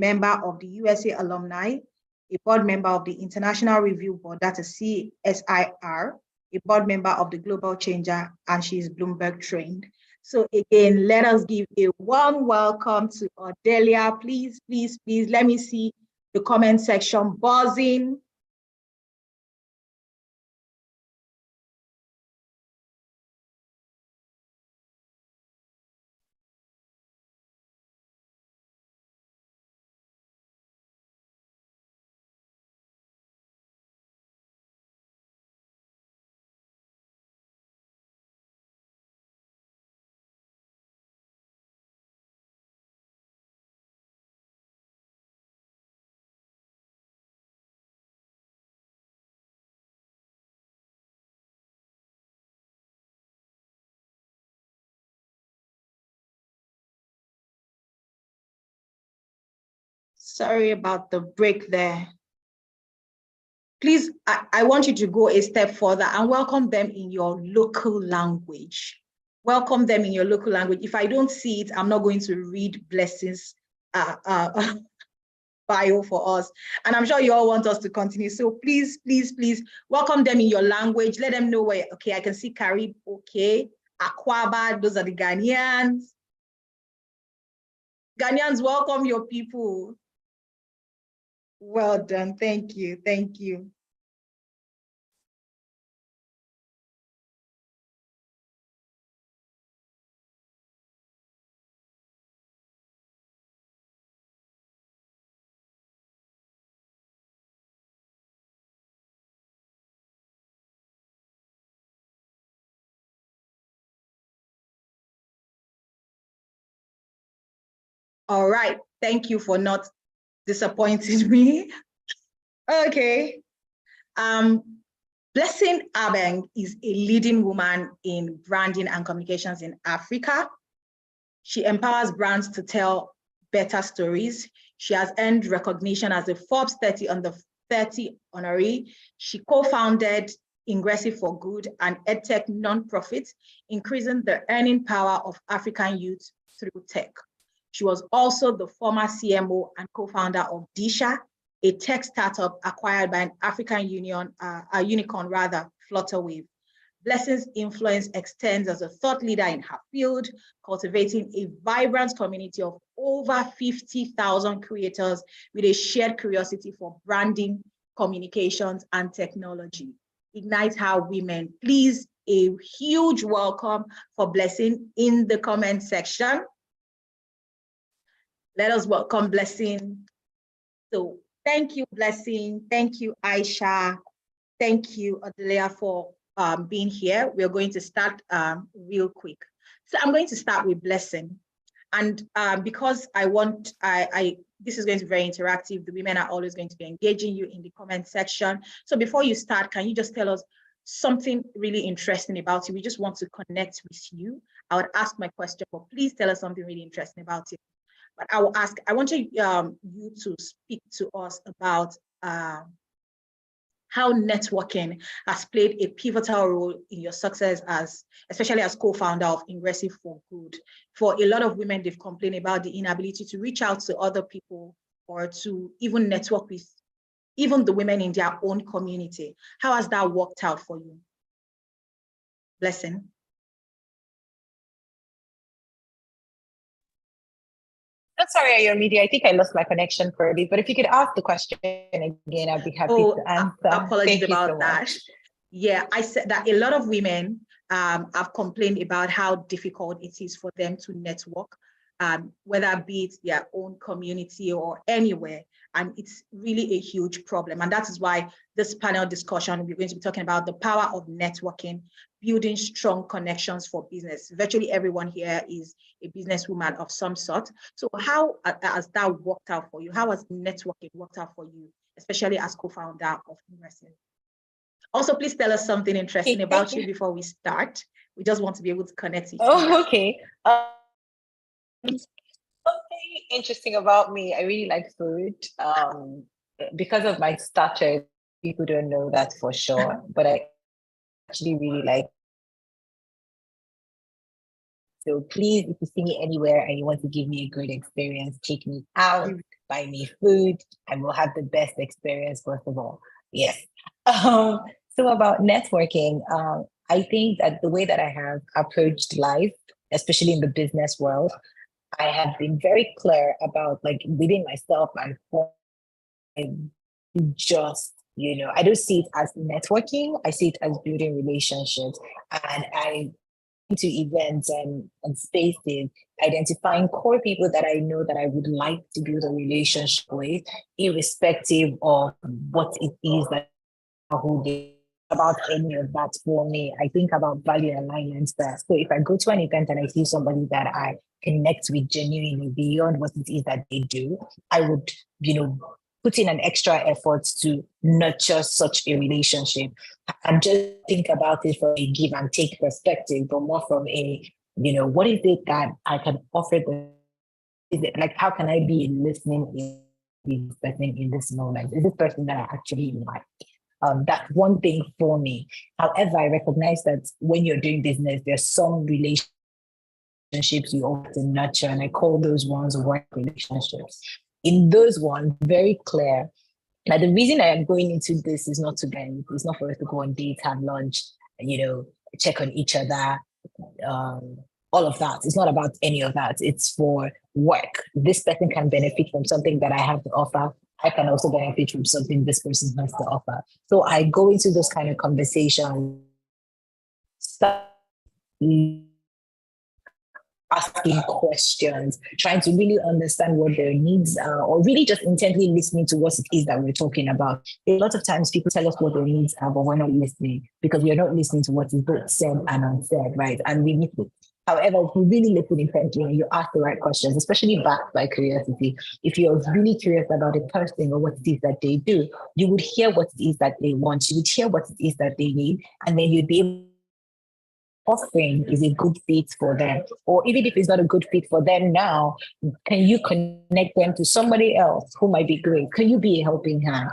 member of the USA Alumni, a board member of the International Review Board, that's a CSIR, a board member of the Global Changer, and she's Bloomberg trained. So again, let us give a warm welcome to Odelia. Please, please, please, let me see the comment section buzzing. Sorry about the break there. Please, I want you to go a step further and welcome them in your local language. Welcome them in your local language. If I don't see it, I'm not going to read Blessing's bio for us. And I'm sure you all want us to continue. So please, please, please welcome them in your language. Let them know where, okay, I can see Carib, okay. Akwaba, those are the Ghanaians. Ghanaians, welcome your people. Well done, thank you, thank you. All right, thank you for not disappointing me. Okay. Blessing Abeng is a leading woman in branding and communications in Africa. She empowers brands to tell better stories. She has earned recognition as a Forbes 30 under 30 honoree. She co-founded Ingressive for Good, an edtech nonprofit, increasing the earning power of African youth through tech. She was also the former CMO and co-founder of Disha, a tech startup acquired by an African unicorn, Flutterwave. Blessing's influence extends as a thought leader in her field, cultivating a vibrant community of over 50,000 creators with a shared curiosity for branding, communications, and technology. IgniteHER women, please, a huge welcome for Blessing in the comment section. Let us welcome Blessing. So thank you, Blessing. Thank you, Aisha. Thank you, Odelia, for being here. We're going to start real quick. So I'm going to start with Blessing. And because this is going to be very interactive, the women are always going to be engaging you in the comment section. So before you start, can you just tell us something really interesting about you? We just want to connect with you. I would ask my question, but please tell us something really interesting about you. But I will ask, I want you to speak to us about how networking has played a pivotal role in your success, especially as co-founder of Ingressive for Good. For a lot of women, they've complained about the inability to reach out to other people or to even network with even the women in their own community. How has that worked out for you? Blessing. I'm sorry, Ayomedia. I think I lost my connection for a bit, but if you could ask the question again, I'd be happy to answer. Apologies about that. Yeah, I said that a lot of women have complained about how difficult it is for them to network, whether be it their own community or anywhere. And it's really a huge problem. And that is why this panel discussion, we're going to be talking about the power of networking, building strong connections for business. Virtually everyone here is a businesswoman of some sort. So how has that worked out for you? How has networking worked out for you, especially as co-founder of Ingressive? Also, please tell us something interesting about you before we start. We just want to be able to connect. Okay. Something interesting about me, I really like food. Because of my stature, people don't know that for sure, but I actually really like So please, if you see me anywhere and you want to give me a great experience, take me out, buy me food, and we'll have the best experience, first of all. Yes. So about networking, I think that the way that I have approached life, especially in the business world, I have been very clear about, like, within myself and just, I don't see it as networking. I see it as building relationships. And I to events and spaces, identifying core people that I know that I would like to build a relationship with, irrespective of what it is that who they about any of that for me. I think about value alignment first. So if I go to an event and I see somebody that I connect with genuinely beyond what it is that they do, I would, put in an extra effort to nurture such a relationship and just think about it from a give and take perspective, but more from a, what is it that I can offer them? Is it like, how can I be listening in this person in this moment? Is this person that I actually like? That's one thing for me. However, I recognize that when you're doing business, there's some relationships you often nurture, and I call those ones work relationships. In those ones, very clear. Now, the reason I am going into this is not to bend. It's not for us to go on dates, have lunch, check on each other, all of that. It's not about any of that. It's for work. This person can benefit from something that I have to offer. I can also benefit from something this person has to offer. So I go into those kind of conversations, start asking questions, trying to really understand what their needs are, or really just intently listening to what it is that we're talking about. A lot of times people tell us what their needs are, but we're not listening because we're not listening to what is both said and unsaid, right? And we miss it. However, if you really listen intently and you ask the right questions, especially backed by curiosity, if you're really curious about a person or what it is that they do, you would hear what it is that they want, you would hear what it is that they need, and then you'd be able offering is a good fit for them. Or even if it's not a good fit for them now, can you connect them to somebody else who might be great? Can you be a helping hand?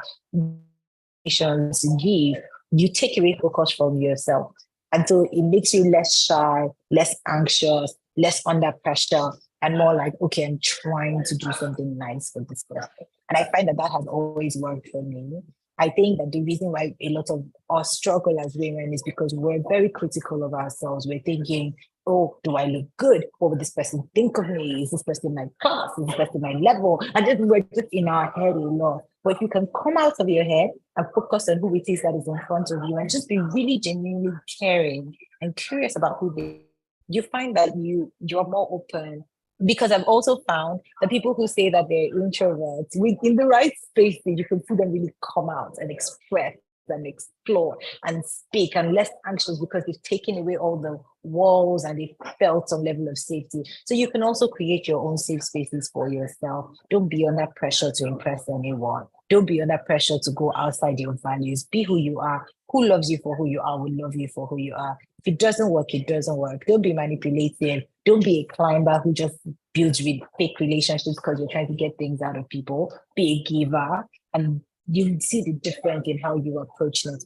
Give, you take away focus from yourself. And so it makes you less shy, less anxious, less under pressure, and more like, okay, I'm trying to do something nice for this person. And I find that that has always worked for me. I think that the reason why a lot of us struggle as women is because we're very critical of ourselves. We're thinking, oh, do I look good? What would this person think of me? Is this person my class? Is this person my level? And just we're just in our head a lot. But if you can come out of your head and focus on who it is that is in front of you and just be really genuinely caring and curious about who they, you find that you're more open. Because I've also found that people who say that they're introverts, in the right spaces, you can see them really come out and express and explore and speak and less anxious because they've taken away all the walls and they've felt some level of safety. So you can also create your own safe spaces for yourself. Don't be under pressure to impress anyone. Don't be under pressure to go outside your values. Be who you are. Who loves you for who you are will love you for who you are. If it doesn't work, it doesn't work. Don't be manipulative. Don't be a climber who just builds with fake relationships because you're trying to get things out of people. Be a giver, and you see the difference in how you approach things.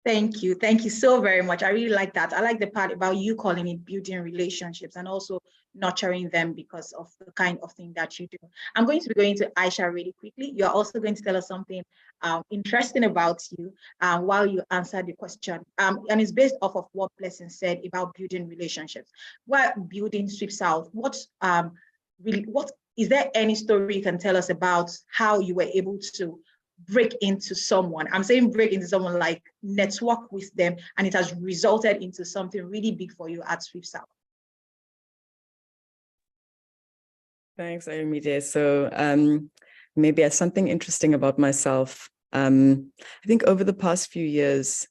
Thank you. Thank you so very much. I really like that. I like the part about you calling it building relationships and also nurturing them because of the kind of thing that you do. I'm going to be going to Aisha really quickly. You're also going to tell us something interesting about you while you answer the question. And it's based off of what Blessing said about building relationships. While building Sweeps Out, what is there any story you can tell us about how you were able to break into someone? I'm saying break into someone, like network with them, and it has resulted into something really big for you at Sweeps Out. Thanks, Ayomide. So maybe as something interesting about myself, I think over the past few years,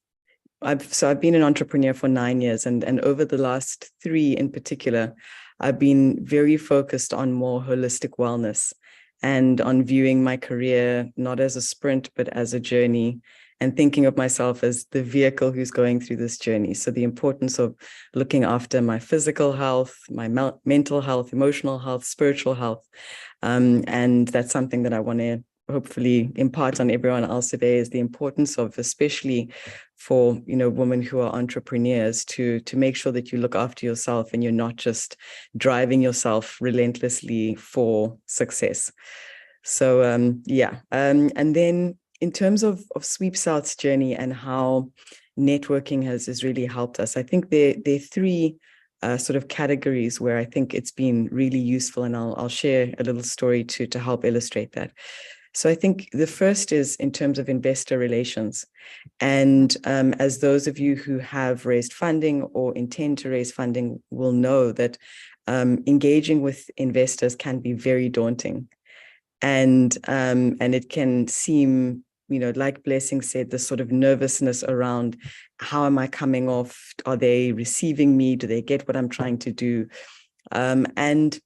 I've been an entrepreneur for 9 years, and over the last 3 in particular, I've been very focused on more holistic wellness and on viewing my career not as a sprint, but as a journey, and thinking of myself as the vehicle who's going through this journey. So the importance of looking after my physical health, my mental health, emotional health, spiritual health. And that's something that I want to hopefully impart on everyone else today is the importance of, especially for, women who are entrepreneurs, to make sure that you look after yourself and you're not just driving yourself relentlessly for success. So and then in terms of Sweep South's journey and how networking has really helped us, I think there are three sort of categories where I think it's been really useful, and I'll share a little story to help illustrate that. So I think the first is in terms of investor relations. And as those of you who have raised funding or intend to raise funding will know, that engaging with investors can be very daunting. And it can seem, like Blessing said, the sort of nervousness around, how am I coming off? Are they receiving me? Do they get what I'm trying to do? And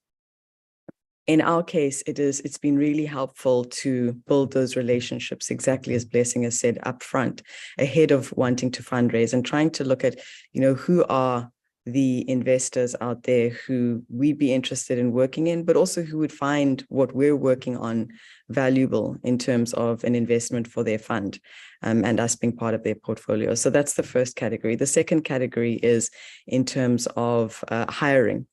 in our case, it's been really helpful to build those relationships, exactly as Blessing has said, upfront, ahead of wanting to fundraise, and trying to look at, who are the investors out there who we'd be interested in working in, but also who would find what we're working on valuable in terms of an investment for their fund, and us being part of their portfolio. So that's the first category. The second category is in terms of hiring.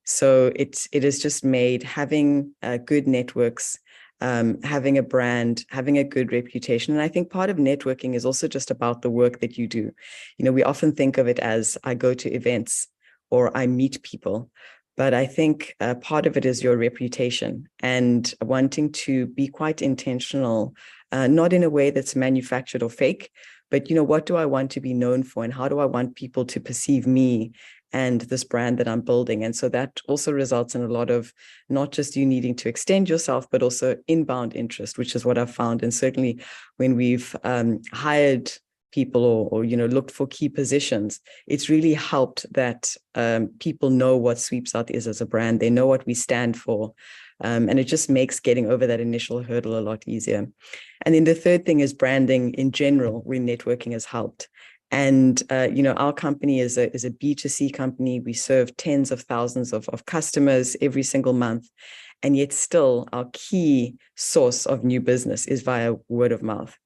So it has just made having good networks, having a brand, having a good reputation. And I think part of networking is also just about the work that you do. We often think of it as, I go to events or I meet people, but I think part of it is your reputation and wanting to be quite intentional, not in a way that's manufactured or fake, but what do I want to be known for, and how do I want people to perceive me and this brand that I'm building? And so that also results in a lot of not just you needing to extend yourself, but also inbound interest, which is what I've found. And certainly when we've hired people or looked for key positions, it's really helped that people know what Sweep South is as a brand. They know what we stand for. And it just makes getting over that initial hurdle a lot easier. And then the third thing is branding in general, where networking has helped. And, our company is a B2C company. We serve tens of thousands of customers every single month. And yet still our key source of new business is via word of mouth.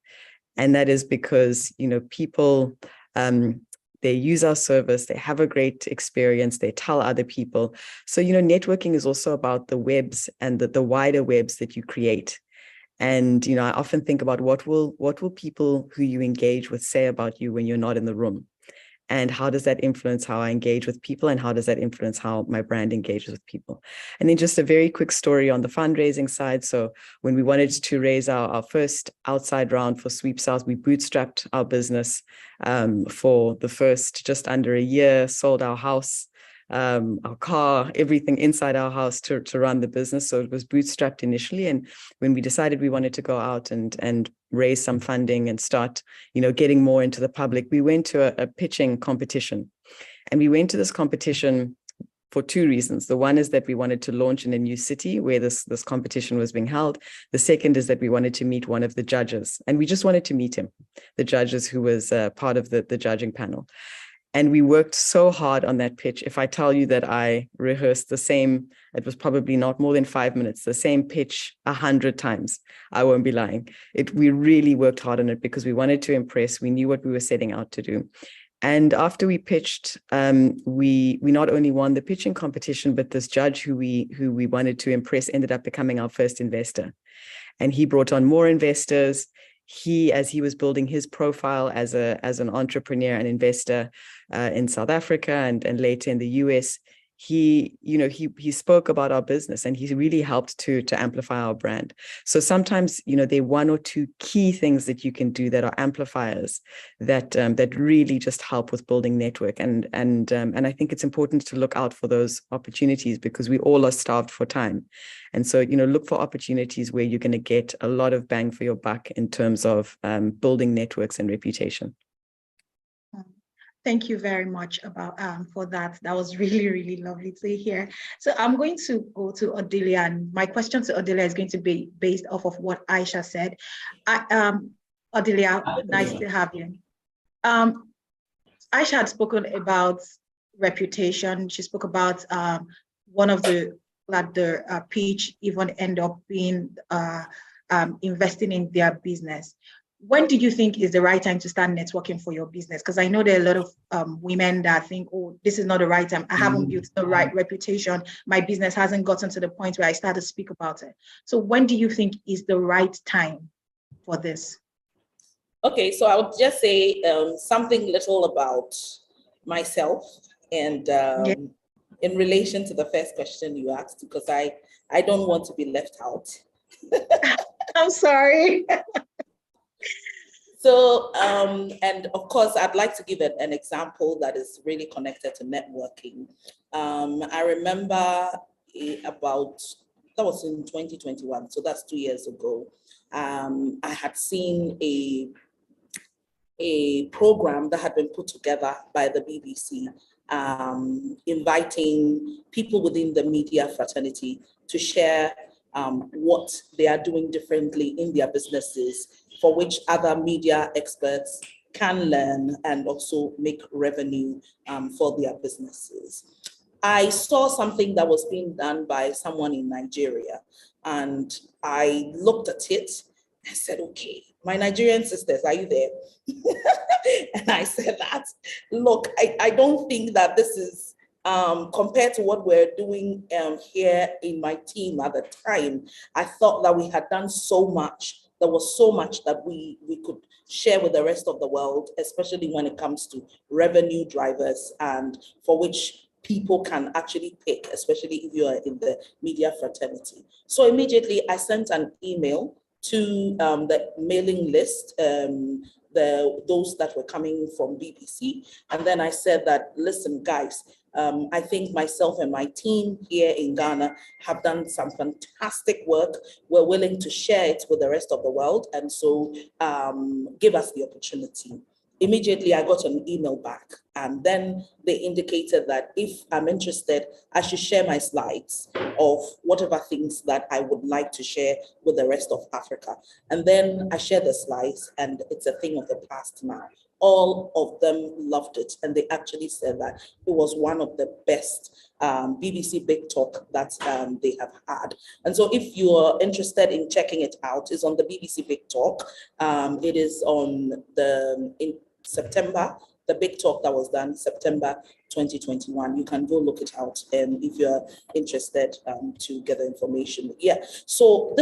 And that is because, people, they use our service, they have a great experience, they tell other people. So, networking is also about the webs and the wider webs that you create. And, I often think about what will people who you engage with say about you when you're not in the room? And how does that influence how I engage with people? And how does that influence how my brand engages with people? And then just a very quick story on the fundraising side. So when we wanted to raise our first outside round for Sweep South, we bootstrapped our business for the first just under a year, sold our house, our car, everything inside our house to run the business. So it was bootstrapped initially. And when we decided we wanted to go out and raise some funding and start, getting more into the public, we went to a pitching competition. And we went to this competition for two reasons. The one is that we wanted to launch in a new city where this competition was being held. The second is that we wanted to meet one of the judges. And we just wanted to meet him, the judges who was part of the judging panel. And we worked so hard on that pitch. If I tell you that I rehearsed the same, it was probably not more than 5 minutes, the same pitch 100 times, I won't be lying. We really worked hard on it because we wanted to impress. We knew what we were setting out to do. And after we pitched, we not only won the pitching competition, but this judge who we wanted to impress ended up becoming our first investor. And he brought on more investors. As he was building his profile as an entrepreneur and investor in South Africa and later in the US, he spoke about our business, and he really helped to amplify our brand. So sometimes, there are one or two key things that you can do that are amplifiers that really just help with building network. And I think it's important to look out for those opportunities because we all are starved for time. And so, look for opportunities where you're going to get a lot of bang for your buck in terms of building networks and reputation. Thank you very much for that. That was really, really lovely to hear. So I'm going to go to Odelia, and my question to Odelia is going to be based off of what Aisha said. Odelia, nice to have you. Aisha had spoken about reputation. She spoke about one of the pitch even end up being investing in their business. When do you think is the right time to start networking for your business? Because I know there are a lot of women that think, oh, this is not the right time. I haven't built the right reputation. My business hasn't gotten to the point where I start to speak about it. So when do you think is the right time for this? Okay, so I would just say something little about myself and in relation to the first question you asked, because I don't want to be left out. I'm sorry. So, and of course, I'd like to give an example that is really connected to networking. I remember that was in 2021, so that's 2 years ago. I had seen a program that had been put together by the BBC, inviting people within the media fraternity to share what they are doing differently in their businesses, for which other media experts can learn and also make revenue for their businesses. I saw something that was being done by someone in Nigeria, and I looked at it. I said, okay, my Nigerian sisters, are you there? And I said that, look, I don't think that this is, compared to what we're doing here in my team at the time, I thought that we had done so much. There was so much that we could share with the rest of the world, especially when it comes to revenue drivers, and for which people can actually pick, especially if you are in the media fraternity. So immediately I sent an email to the mailing list, those that were coming from BBC. And then I said that, listen, guys, I think myself and my team here in Ghana have done some fantastic work. We're willing to share it with the rest of the world. And so give us the opportunity. Immediately, I got an email back, and then they indicated that if I'm interested, I should share my slides of whatever things that I would like to share with the rest of Africa. And then I shared the slides, and it's a thing of the past now. All of them loved it, and they actually said that it was one of the best BBC Big Talk that they have had. And so if you are interested in checking it out, it's on the BBC Big Talk. It is on in September, the Big Talk that was done September 2021. You can go look it out if you're interested to get the information. Yeah, so